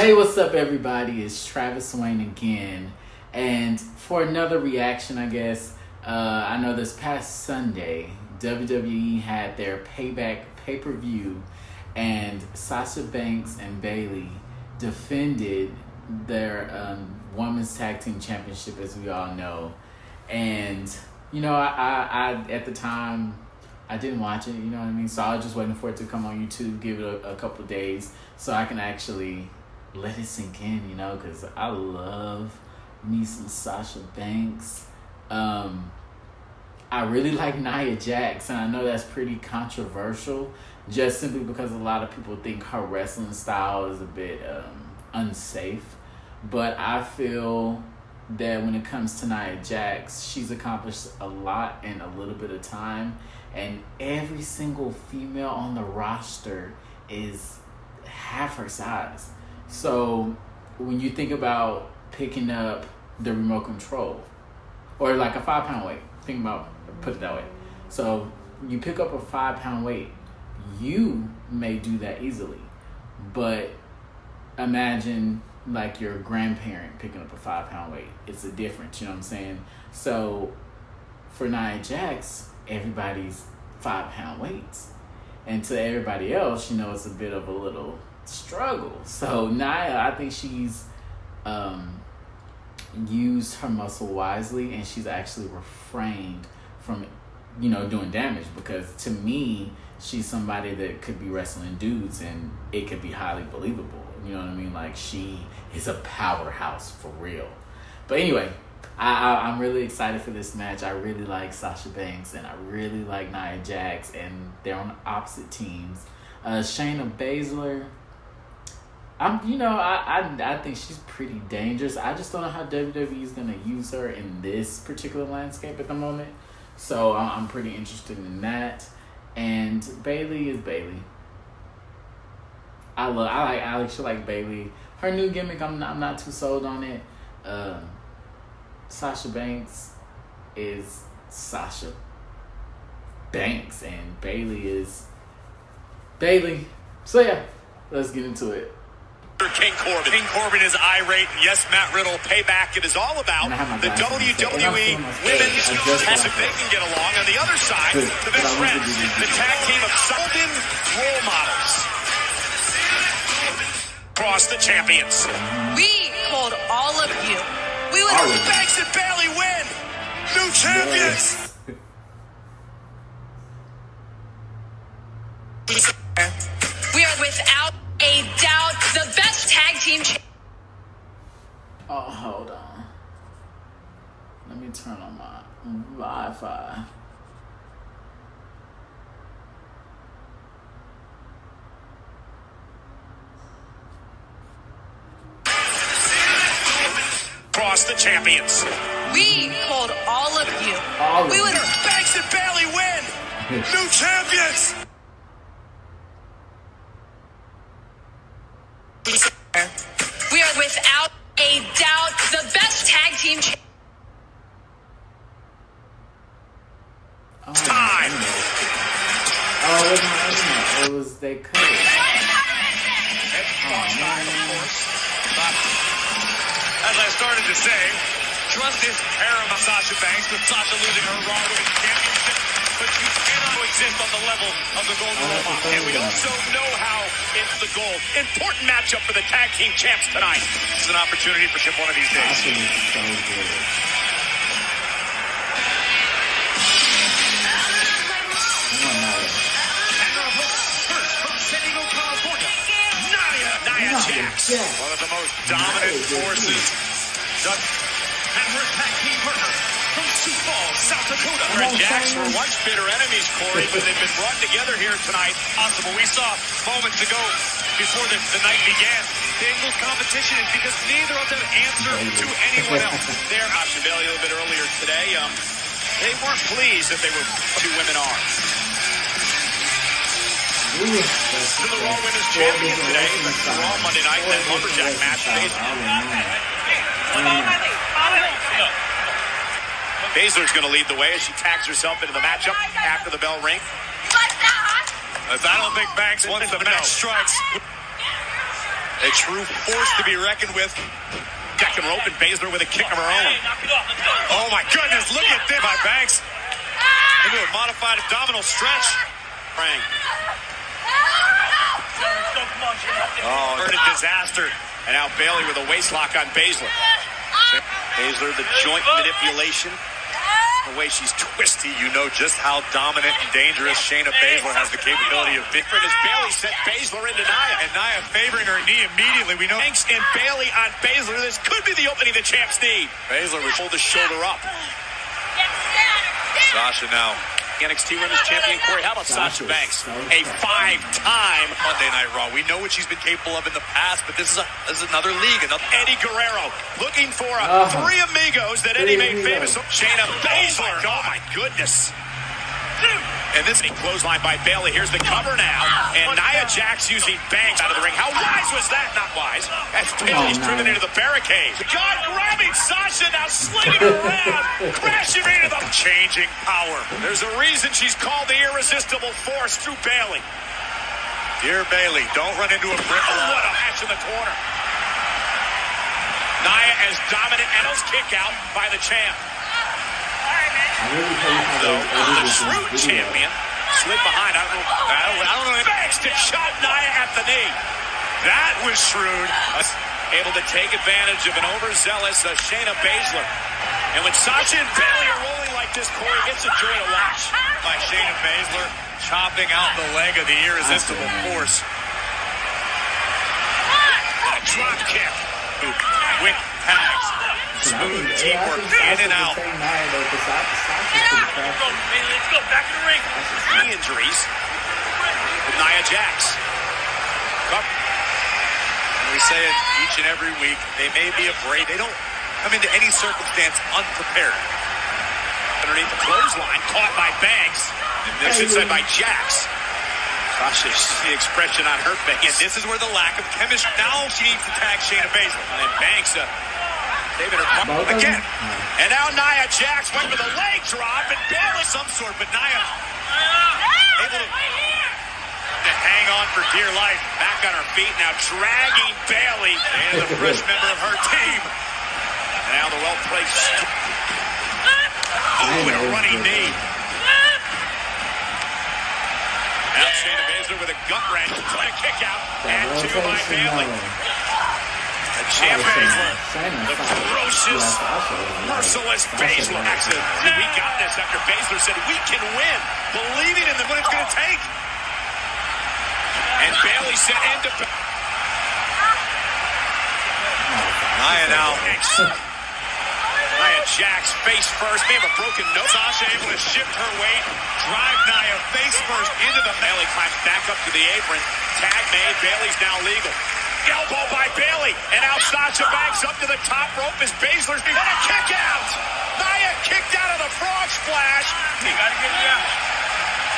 Hey, what's up, everybody? It's Travis Wayne again, and for another reaction, I guess. I know this past Sunday, WWE had their Payback pay-per-view, and Sasha Banks and Bayley defended their Women's Tag Team Championship, as we all know. And, you know, I at the time, I didn't watch it, you know what I mean? So I was just waiting for it to come on YouTube, give it a couple of days, so I can actually let it sink in, you know, because I love me some Sasha Banks. I really like Nia Jax, and I know that's pretty controversial, just simply because a lot of people think her wrestling style is a bit unsafe. But I feel that when it comes to Nia Jax, she's accomplished a lot in a little bit of time, and every single female on the roster is half her size. So when you think about picking up the remote control, or like a 5-pound weight, put it that way. So you pick up a 5-pound weight, you may do that easily, but imagine like your grandparent picking up a 5-pound weight. It's a difference, you know what I'm saying? So for Nia Jax, everybody's 5-pound weights, and to everybody else, you know, it's a bit of a little struggle. So Nia, I think she's used her muscle wisely, and she's actually refrained from, you know, doing damage, because to me, she's somebody that could be wrestling dudes and it could be highly believable. You know what I mean? Like, she is a powerhouse for real. But anyway, I'm really excited for this match. I really like Sasha Banks, and I really like Nia Jax, and they're on opposite teams. Shayna Baszler, I think she's pretty dangerous. I just don't know how WWE is going to use her in this particular landscape at the moment. So I'm pretty interested in that. And Bayley is Bayley. I actually like Bayley. Her new gimmick, I'm not too sold on it. Sasha Banks is Sasha Banks, and Bayley is Bayley. So yeah, let's get into it. King Corbin is irate. Yes, Matt Riddle, Payback. It is all about the WWE Women's Tag. If they can get along. On the other side, the best friends, the tag team of Golden role models. Cross the champions. We called all of you. We would have Banks and Bayley win. New champions. We are without a doubt the best tag team. Oh, hold on. Let me turn on my Wi-Fi. Cross the champions. We called all of you. We would have Banks and Bayley win. New champions. We are without a doubt the best tag team. Time. Oh, it was my internet. It was, they cut it. As I started to say, trust is paramount. Sasha Banks, with Sasha losing her Raw Women's Championship, but she cannot exist on the level of the Golden Robot. And we also know how it's the goal. Important matchup for the tag team champs tonight. This is an opportunity for ship one of these days. Sasha is so good. Nia Jax, one of the most dominant forces. And her tag team partner from Sioux Falls, South Dakota. Her and Jax were once bitter enemies, Corey, but they've been brought together here tonight. Possible. We saw moments ago before the night began. The Angles competition is because neither of them answer to anyone else. There, Sasha Bayley a little bit earlier today. They weren't pleased that they were two women arms. To the Raw Women's Champion today, the Raw Monday night, that Lumberjack match. Baszler's going to lead the way as she tags herself into the matchup after the bell ring. As I don't think Banks, once the match strikes, A true force to be reckoned with. Second rope, and Baszler with a kick of her own. Oh my goodness, look at this by Banks. Into a modified abdominal stretch. Frank. Oh, a disaster. And now Bayley with a waist lock on Baszler. Baszler, the joint manipulation. The way she's twisty, you know just how dominant and dangerous Shayna Baszler has the capability of being. As Bayley sent Baszler into Nia. And Nia favoring her knee immediately. We know Banks and Bayley on Baszler. This could be the opening the champs need. Baszler would hold the shoulder up. Sasha now. NXT Women's Champion Corey. How about Sasha Banks? A 5-time Monday Night Raw. We know what she's been capable of in the past, but this is another league. Eddie Guerrero looking for three amigos that Eddie made famous. Shayna Baszler. Oh my goodness. And this is a clothesline by Bayley. Here's the cover now. And Nia Jax using Banks out of the ring. How wise was that? Not wise. As Bayley's driven into the barricade. God grabbing Sasha, now slinging her around. Crashing into the changing power. There's a reason she's called the irresistible force through Bayley. Dear Bayley, don't run into a brick. Oh, what a match in the corner. Nia as dominant and kick out by the champ. The true champion slid behind. I don't know. Banks to shot Nia at the knee. That was shrewd. Able to take advantage of an overzealous Shayna Baszler. And when Sasha and Bayley are rolling like this, Corey, it's a joy to watch. By Shayna Baszler chopping out the leg of the irresistible force. A drop kick. Quick tags. Smooth teamwork in and out. Let's go back in the ring. Knee injuries. Nia Jax. We say it each and every week. They may be afraid. They don't come into any circumstance unprepared. Underneath the clothesline, caught by Banks. And this inside by Jax. Sasha, the expression on her face. And this is where the lack of chemistry. Now she needs to tag Shayna Baszler. And Banks saving her again. And now Nia Jax went with a leg drop and Bayley some sort, but Nia able to hang on for dear life. Back on her feet now, dragging Bayley and the fresh member of her team. And now the well-placed. Oh, and a running knee. Now Shayna Baszler with a gut wrench, trying to kick out, and two by Bayley. The champ Baszler, the ferocious, merciless Baszler. We got this after Baszler said we can win, believing in what it's going to take. And Bayley said end to Nia now. Nia Jax face first. May have a broken nose. Sasha able to shift her weight, drive Nia face first into the Bayley. Climbs back up to the apron. Tag made. Bayley's now legal. Elbow by Bayley. And now Sasha Banks up to the top rope as Baszler's being a kick out. Nia kicked out of the frog splash. You gotta get it out.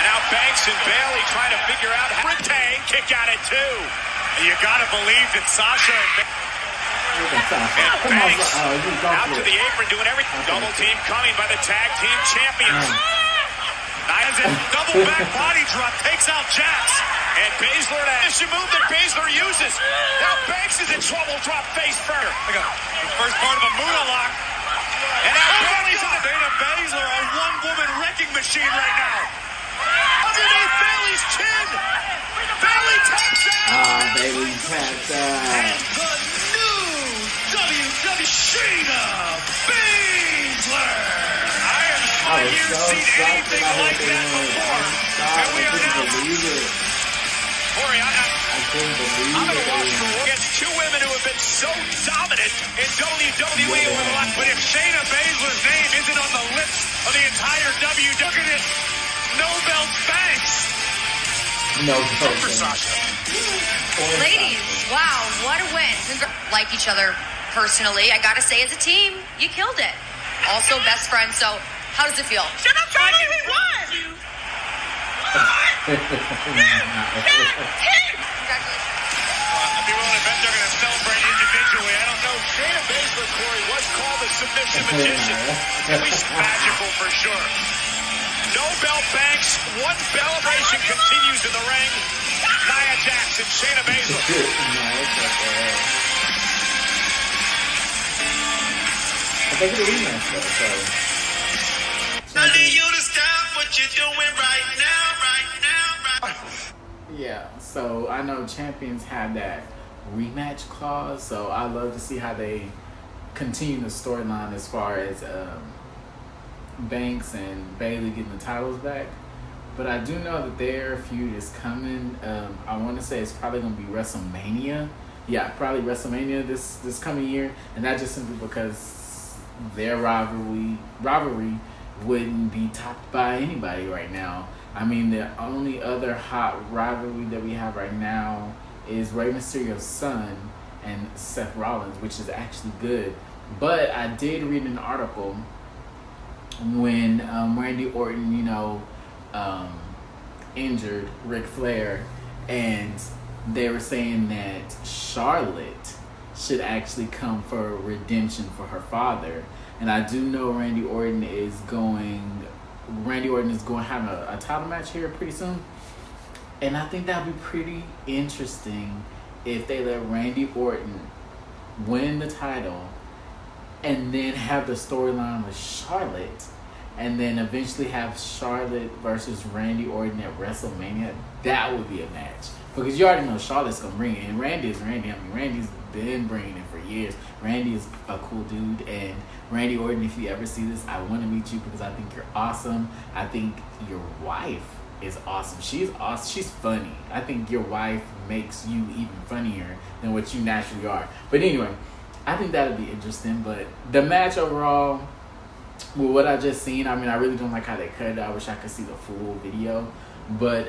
And now Banks and Bayley trying to figure out how to retain. Kick out at two. And you gotta believe that Sasha and Banks out to the apron doing everything. Double team coming by the tag team champions. Nia's in double back body drop. Takes out Jax. And Baszler, that's the move that Baszler uses. Now Banks is in trouble. Drop face first. The first part of a Moonalock. And now Bayley's on Shayna Baszler, a one-woman wrecking machine right now. Underneath Bayley's chin. Bayley taps out. Bayley taps out. And the new WWE Shayna Baszler. I have never seen anything like that before. And we are now. Corey, I'm going to watch for against two women who have been so dominant in WWE over the last. But if Shayna Baszler's name isn't on the lips of the entire WWE, look at it. No belt Banks. No belt for Sasha. Ladies, wow, what a win. Like each other personally. I gotta say, as a team, you killed it. Also best friends, so how does it feel? Shut up, Charlie, we won! Congratulations. I'd be willing to bet they're going to celebrate individually. I don't know. Shayna Baszler, Corey, was called the submission magician. At least magical for sure. No belt Banks. One celebration continues in the ring. Nia Jax and Shayna Baszler. I think it's a rematch though, so. I need you to stop what you're doing right now. Yeah, so I know champions have that rematch clause, so I love to see how they continue the storyline as far as Banks and Bayley getting the titles back. But I do know that their feud is coming. I want to say it's probably going to be WrestleMania. Yeah, probably WrestleMania this coming year, and not just simply because their rivalry wouldn't be topped by anybody right now. I mean, the only other hot rivalry that we have right now is Rey Mysterio's son and Seth Rollins, which is actually good. But I did read an article when Randy Orton, injured Ric Flair, and they were saying that Charlotte should actually come for redemption for her father. And I do know Randy Orton is going to have a title match here pretty soon. And I think that would be pretty interesting if they let Randy Orton win the title and then have the storyline with Charlotte, and then eventually have Charlotte versus Randy Orton at WrestleMania. That would be a match. Because you already know Charlotte's going to bring it. And Randy is Randy. I mean, Randy's been bringing it for years. Randy is a cool dude. And Randy Orton, if you ever see this, I want to meet you because I think you're awesome. I think your wife is awesome. She's awesome. She's funny. I think your wife makes you even funnier than what you naturally are. But anyway, I think that would be interesting. But the match overall, with what I just seen, I mean, I really don't like how they cut it. I wish I could see the full video. But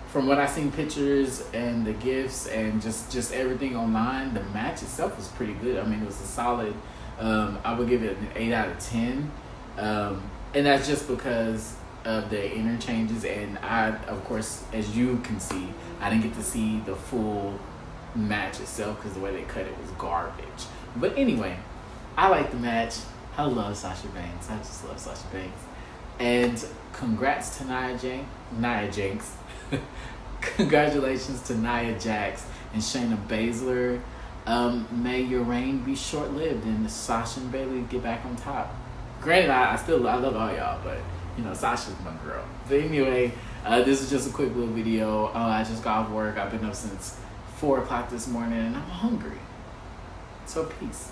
from what I seen pictures and the gifs and just everything online, the match itself was pretty good. I mean, it was a solid, I would give it an 8 out of 10. And that's just because of the interchanges. And I, of course, as you can see, I didn't get to see the full match itself because the way they cut it was garbage. But anyway, I like the match. I love Sasha Banks. I just love Sasha Banks. And congrats to Nia Jax. Congratulations to Nia Jax and Shayna Baszler. May your reign be short-lived and Sasha and Bayley get back on top. Granted, I love all y'all, but Sasha's my girl. But anyway, this is just a quick little video. I just got off work. I've been up since 4 o'clock this morning and I'm hungry. So peace.